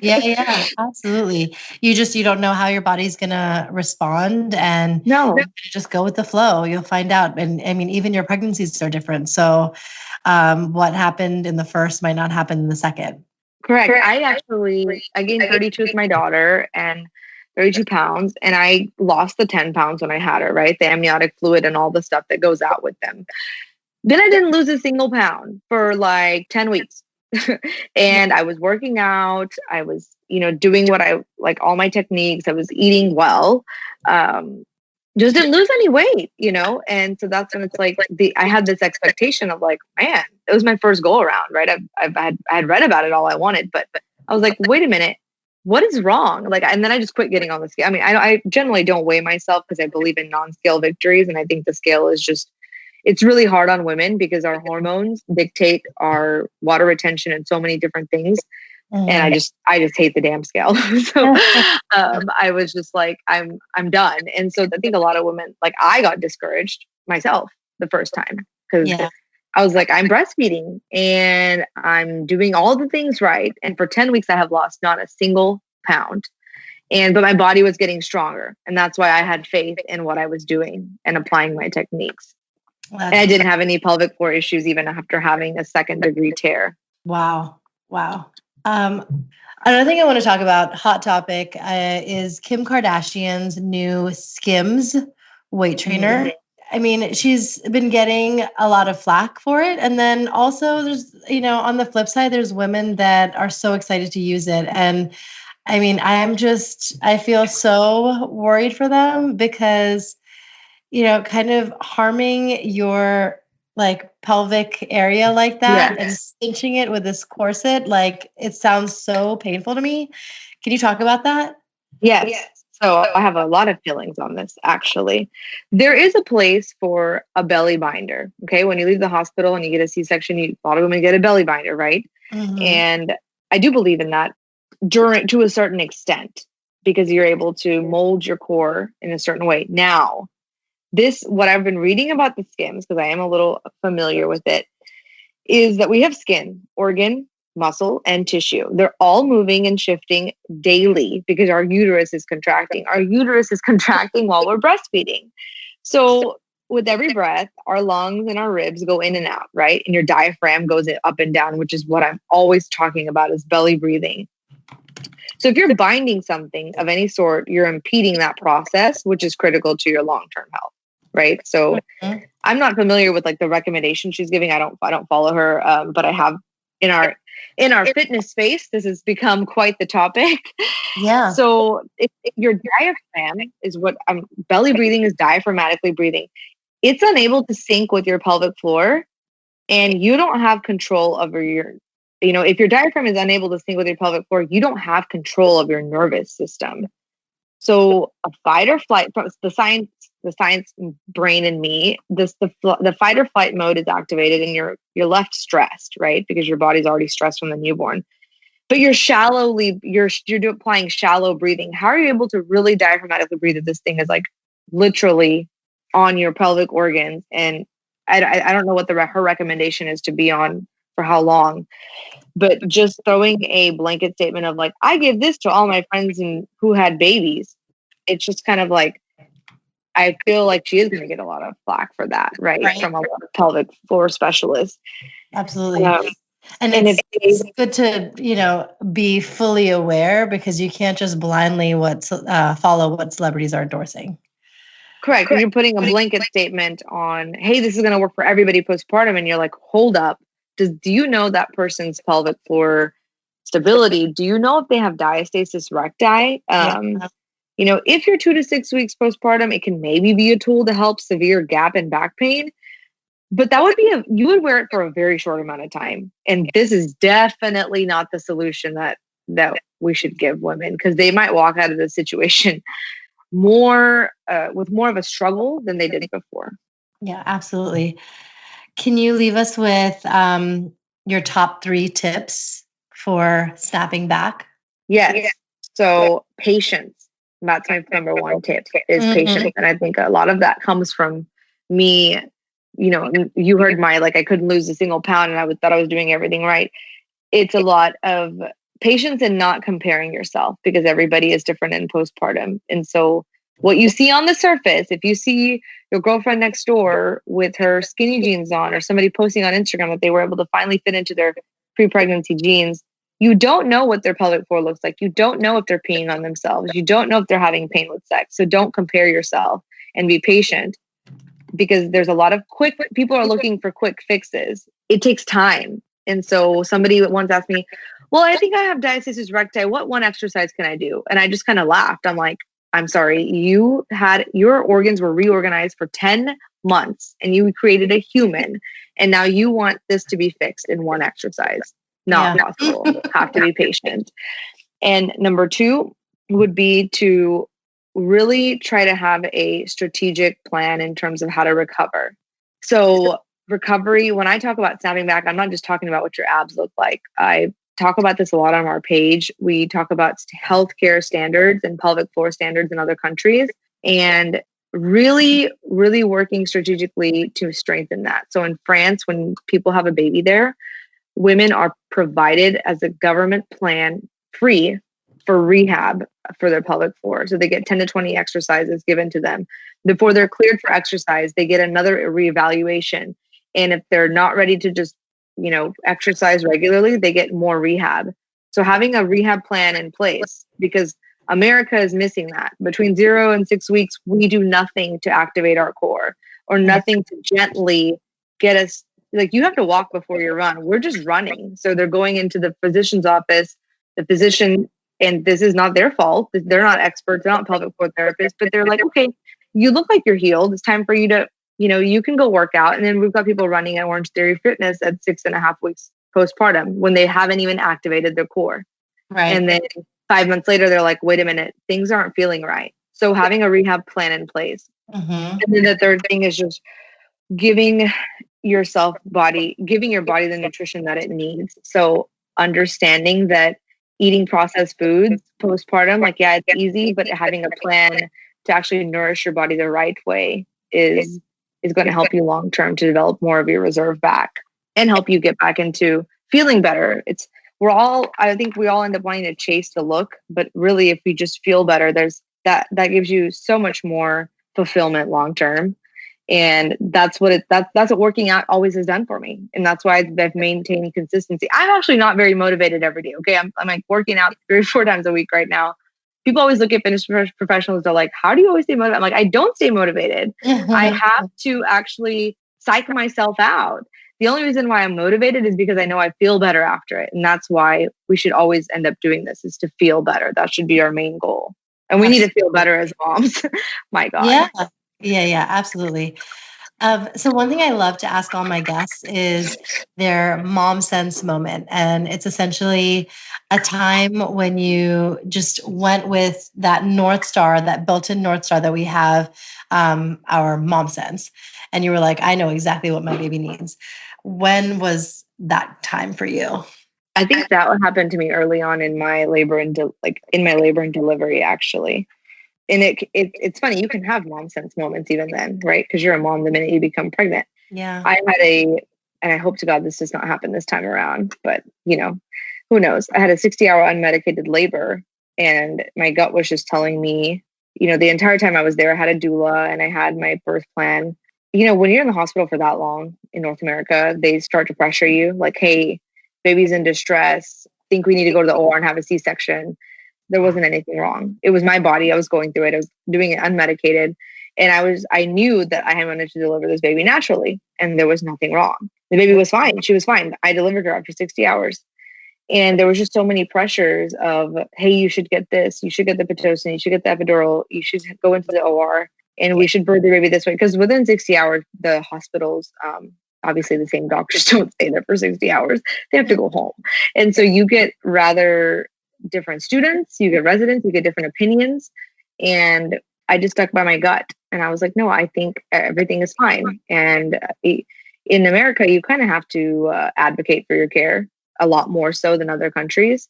Yeah, absolutely. You don't know how your body's gonna respond, and No. just go with the flow. You'll find out. And I mean, even your pregnancies are different. So what happened in the first might not happen in the second. Correct. I gained 32 with my daughter and 32 pounds, and I lost the 10 pounds when I had her, right? The amniotic fluid and all the stuff that goes out with them. Then I didn't lose a single pound for like 10 weeks. And I was working out. I was, doing what I like, all my techniques. I was eating well. Just didn't lose any weight, And so that's when it's like I had this expectation of like, man, it was my first go around, right? I had read about it all I wanted, but I was like, wait a minute, what is wrong? Like, and then I just quit getting on the scale. I mean, I generally don't weigh myself because I believe in non-scale victories. And I think the scale is just, it's really hard on women because our hormones dictate our water retention and so many different things. And I just hate the damn scale. So I was just like, I'm done. And so I think a lot of women, like I got discouraged myself the first time because I was like, I'm breastfeeding and I'm doing all the things right. And for 10 weeks, I have lost not a single pound. But my body was getting stronger. And that's why I had faith in what I was doing and applying my techniques. And I didn't have any pelvic floor issues even after having a 2nd-degree tear. Wow. Another thing I want to talk about, hot topic, is Kim Kardashian's new Skims weight trainer. I mean, she's been getting a lot of flack for it. And then also there's, on the flip side, there's women that are so excited to use it. And I mean, I feel so worried for them because, kind of harming your like pelvic area like that and cinching it with this corset, like it sounds so painful to me. Can you talk about that? Yes. So I have a lot of feelings on this, actually. There is a place for a belly binder. Okay. When you leave the hospital and you get a C-section, a lot of women get a belly binder, right? Mm-hmm. And I do believe in that to a certain extent, because you're able to mold your core in a certain way. Now, what I've been reading about the Skims, because I am a little familiar with it, is that we have skin, organ, muscle, and tissue. They're all moving and shifting daily because our uterus is contracting. Our uterus is contracting while we're breastfeeding. So with every breath, our lungs and our ribs go in and out, right? And your diaphragm goes up and down, which is what I'm always talking about is belly breathing. So if you're binding something of any sort, you're impeding that process, which is critical to your long-term health. Right. So I'm not familiar with like the recommendation she's giving. I don't follow her. But I have in our fitness space, this has become quite the topic. Yeah. So if your diaphragm is belly breathing is diaphragmatically breathing. It's unable to sync with your pelvic floor and you don't have control over if your diaphragm is unable to sync with your pelvic floor, you don't have control of your nervous system. So a fight or flight, the science brain in me, the fight or flight mode is activated and you're left stressed, right? Because your body's already stressed from the newborn. But you're applying shallow breathing. How are you able to really diaphragmatically breathe if this thing is like literally on your pelvic organs? And I don't know what her recommendation is to be on for how long. But just throwing a blanket statement of like, I give this to all my friends who had babies. It's just kind of like, I feel like she is going to get a lot of flack for that, right? From a pelvic floor specialist. Absolutely. And it's good to, be fully aware because you can't just blindly follow what celebrities are endorsing. Correct. You're putting a blanket statement on, hey, this is going to work for everybody postpartum. And you're like, hold up. Do you know that person's pelvic floor stability? Do you know if they have diastasis recti? If you're 2 to 6 weeks postpartum, it can maybe be a tool to help severe gap and back pain. But that would be you would wear it for a very short amount of time. And this is definitely not the solution that we should give women because they might walk out of this situation with more of a struggle than they did before. Yeah, absolutely. Can you leave us with your top 3 tips for snapping back? Yes. So patience. That's my number one tip is Mhm. patience. And I think a lot of that comes from me. You heard my, like, I couldn't lose a single pound and thought I was doing everything right. It's a lot of patience and not comparing yourself, because everybody is different in postpartum. And so what you see on the surface, if you see your girlfriend next door with her skinny jeans on, or somebody posting on Instagram that they were able to finally fit into their pre-pregnancy jeans, you don't know what their pelvic floor looks like. You don't know if they're peeing on themselves. You don't know if they're having pain with sex. So don't compare yourself, and be patient, because there's a lot of people are looking for quick fixes. It takes time. And so somebody once asked me, well, I think I have diastasis recti. What one exercise can I do? And I just kind of laughed. I'm like, I'm sorry, your organs were reorganized for 10 months and you created a human. And now you want this to be fixed in one exercise. Not possible. Have to be patient. And number 2 would be to really try to have a strategic plan in terms of how to recover. So recovery, when I talk about snapping back, I'm not just talking about what your abs look like. I talk about this a lot on our page. We talk about healthcare standards and pelvic floor standards in other countries, and really, really working strategically to strengthen that. So in France, when people have a baby there, women are provided as a government plan free for rehab for their pelvic floor. So they get 10 to 20 exercises given to them. Before they're cleared for exercise, they get another reevaluation. And if they're not ready to just, exercise regularly, they get more rehab. So having a rehab plan in place, because America is missing that. Between 0 and 6 weeks, we do nothing to activate our core, or nothing to gently get us. Like, you have to walk before you run. We're just running. So they're going into the physician's office, the physician, and this is not their fault. They're not experts. They're not pelvic floor therapists, but they're like, okay, you look like you're healed. It's time for you to, you can go work out. And then we've got people running at Orange Theory Fitness at 6.5 weeks postpartum when they haven't even activated their core. Right. And then 5 months later, they're like, wait a minute, things aren't feeling right. So having a rehab plan in place. Mm-hmm. And then the third thing is just giving your body the nutrition that it needs. So understanding that eating processed foods postpartum, like, yeah, it's easy, but having a plan to actually nourish your body the right way is going to help you long term to develop more of your reserve back and help you get back into feeling better. I think we all end up wanting to chase the look, but really, if we just feel better, there's that gives you so much more fulfillment long term. And that's what working out always has done for me. And that's why I've maintained consistency. I'm actually not very motivated every day. Okay. I'm like working out 3 or 4 times a week right now. People always look at fitness professionals. They're like, how do you always stay motivated? I'm like, I don't stay motivated. I have to actually psych myself out. The only reason why I'm motivated is because I know I feel better after it. And that's why we should always end up doing this, is to feel better. That should be our main goal. And we need to feel better as moms. My God. Yeah, absolutely. So one thing I love to ask all my guests is their mom sense moment. And it's essentially a time when you just went with that North Star, that built-in North Star that we have, our mom sense. And you were like, I know exactly what my baby needs. When was that time for you? I think that happened to me early on in my labor and delivery, actually. And it's funny, you can have mom sense moments even then, right? Because you're a mom the minute you become pregnant. Yeah. I had and I hope to God this does not happen this time around, but who knows? I had a 60-hour unmedicated labor, and my gut was just telling me, the entire time I was there, I had a doula and I had my birth plan. When you're in the hospital for that long in North America, they start to pressure you like, hey, baby's in distress. Think we need to go to the OR and have a C-section. There wasn't anything wrong. It was my body. I was going through it. I was doing it unmedicated. And I knew that I had wanted to deliver this baby naturally, and there was nothing wrong. The baby was fine. She was fine. I delivered her after 60 hours. And there was just so many pressures of, hey, you should get this. You should get the Pitocin. You should get the epidural. You should go into the OR, and we should birth the baby this way. Because within 60 hours, the hospitals, obviously the same doctors don't stay there for 60 hours. They have to go home. And so you get rather different students, you get residents, you get different opinions. And I just stuck by my gut. And I was like, no, I think everything is fine. And in America, you kind of have to advocate for your care a lot more so than other countries.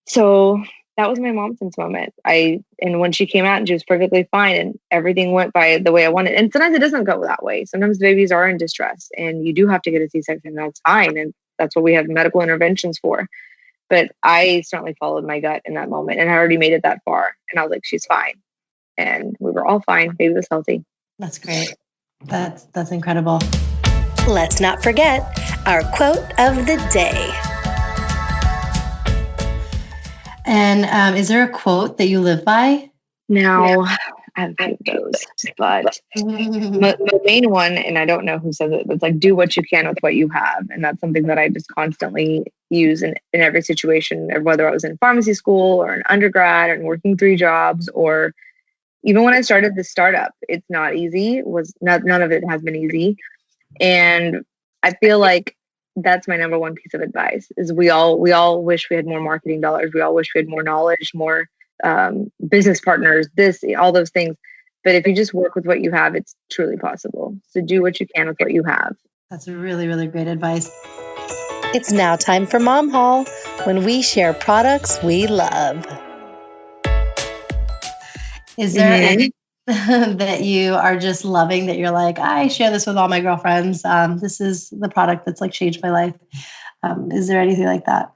So that was my mom since moment. And when she came out and she was perfectly fine and everything went by the way I wanted. And sometimes it doesn't go that way. Sometimes babies are in distress and you do have to get a C-section. That's fine. And that's what we have medical interventions for. But I certainly followed my gut in that moment and I already made it that far. And I was like, she's fine. And we were all fine. Baby was healthy. That's great. That's incredible. Let's not forget our quote of the day. And is there a quote that you live by? Now, I have a few of those, but the main one, and I don't know who says it, but it's like, do what you can with what you have. And that's something that I just constantly use in every situation, whether I was in pharmacy school or an undergrad and working 3 jobs, or even when I started this startup. It's not easy. None of it has been easy. And I feel like that's my number one piece of advice is we all wish we had more marketing dollars. We all wish we had more knowledge, more business partners, all those things. But if you just work with what you have, it's truly possible. So do what you can with what you have. That's really, really great advice. It's now time for Mom Haul, when we share products we love. Is there any that you are just loving that you're like, I share this with all my girlfriends? This is the product that's like changed my life. Is there anything like that?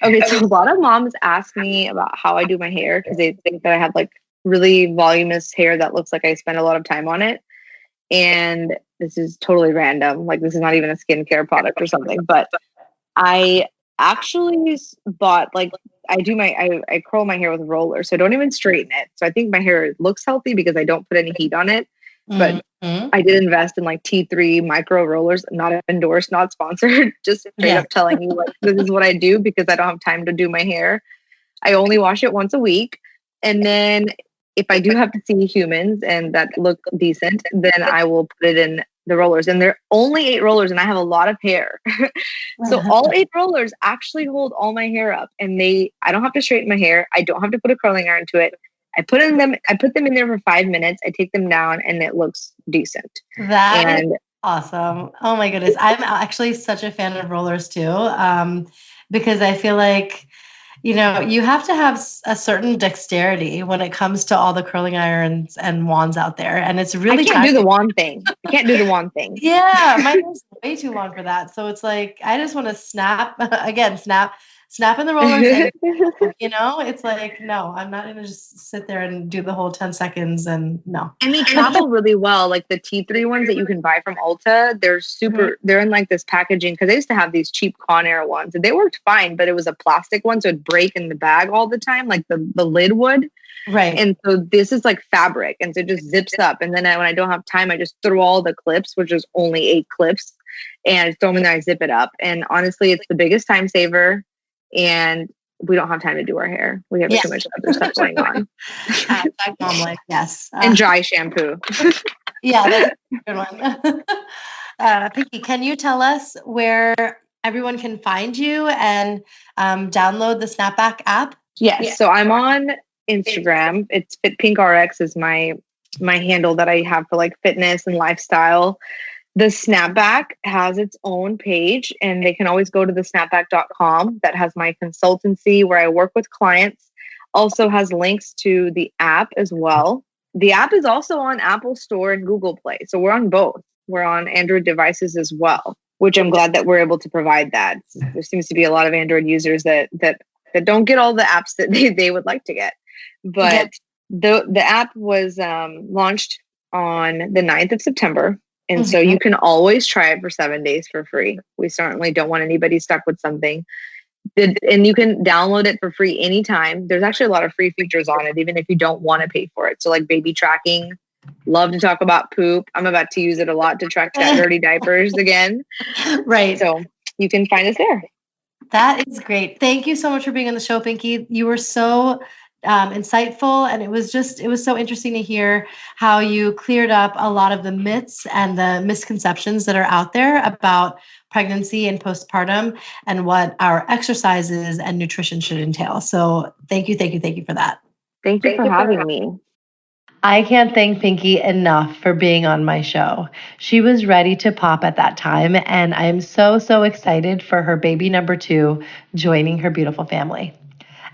Okay, so a lot of moms ask me about how I do my hair because they think that I have like really voluminous hair that looks like I spend a lot of time on it. And this is totally random. Like, this is not even a skincare product or something, but I actually bought I curl my hair with rollers, so I don't even straighten it. So I think my hair looks healthy because I don't put any heat on it. But I did invest in like T3 micro rollers, not endorsed, not sponsored, just straight up telling you like, this is what I do because I don't have time to do my hair. I only wash it once a week. And then if I do have to see humans and that look decent, then I will put it in the rollers. And they're only 8 rollers and I have a lot of hair. So all 8 rollers actually hold all my hair up, and I don't have to straighten my hair. I don't have to put a curling iron to it. I put them in there for 5 minutes. I take them down and it looks decent. That is awesome. Oh my goodness. I'm actually such a fan of rollers too. Because I feel like, you have to have a certain dexterity when it comes to all the curling irons and wands out there. And it's really I can't do the wand thing. I can't do the wand thing. Yeah. My hair's way too long for that. So it's like, I just want to snap in the rollers. And, it's like, no, I'm not going to just sit there and do the whole 10 seconds and no. And they travel really well. Like the T3 ones that you can buy from Ulta, they're in like this packaging, because I used to have these cheap Conair ones and they worked fine, but it was a plastic one. So it'd break in the bag all the time, like the lid would. Right. And so this is like fabric. And so it just zips up. And then when I don't have time, I just throw all the clips, which is only 8 clips, and throw them in there, I zip it up. And honestly, it's the biggest time saver. And we don't have time to do our hair. We have too much other stuff going on. Mom life, yes. And dry shampoo. Yeah, that's a good one. Pinkey, can you tell us where everyone can find you and download the SnapBack app? Yes. So I'm on Instagram. It's PinkRx is my handle that I have for like fitness and lifestyle. The SnapBack has its own page, and they can always go to the snapback.com. That has my consultancy where I work with clients. Also has links to the app as well. The app is also on Apple Store and Google Play. So we're on both. We're on Android devices as well, which I'm glad that we're able to provide that. There seems to be a lot of Android users that don't get all the apps that they would like to get. But the app was launched on the 9th of September. And so you can always try it for 7 days for free. We certainly don't want anybody stuck with something. And you can download it for free anytime. There's actually a lot of free features on it, even if you don't want to pay for it. So like baby tracking, love to talk about poop. I'm about to use it a lot to track that dirty diapers again. Right. So you can find us there. That is great. Thank you so much for being on the show, Pinkey. You were so insightful, and it was so interesting to hear how you cleared up a lot of the myths and the misconceptions that are out there about pregnancy and postpartum and what our exercises and nutrition should entail. So thank you for that. Thank you for having me. I can't thank Pinkey enough for being on my show. She was ready to pop at that time, and I'm so excited for her baby number 2 joining her beautiful family.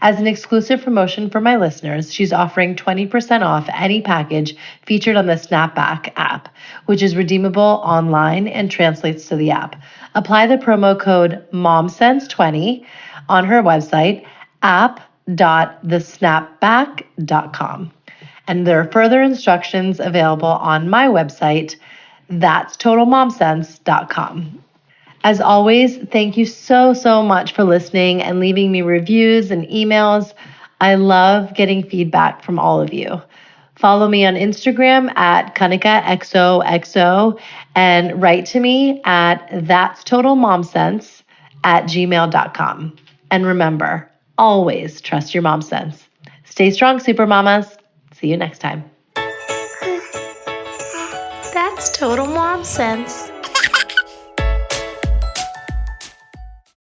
As an exclusive promotion for my listeners, she's offering 20% off any package featured on the SnapBack app, which is redeemable online and translates to the app. Apply the promo code MOMSENSE20 on her website, app.thesnapback.com. And there are further instructions available on my website, that's totalmomsense.com. As always, thank you so much for listening and leaving me reviews and emails. I love getting feedback from all of you. Follow me on Instagram at KanikaXOXO and write to me at thatstotalmomsense@gmail.com. And remember, always trust your mom sense. Stay strong, super mamas. See you next time. That's total mom sense.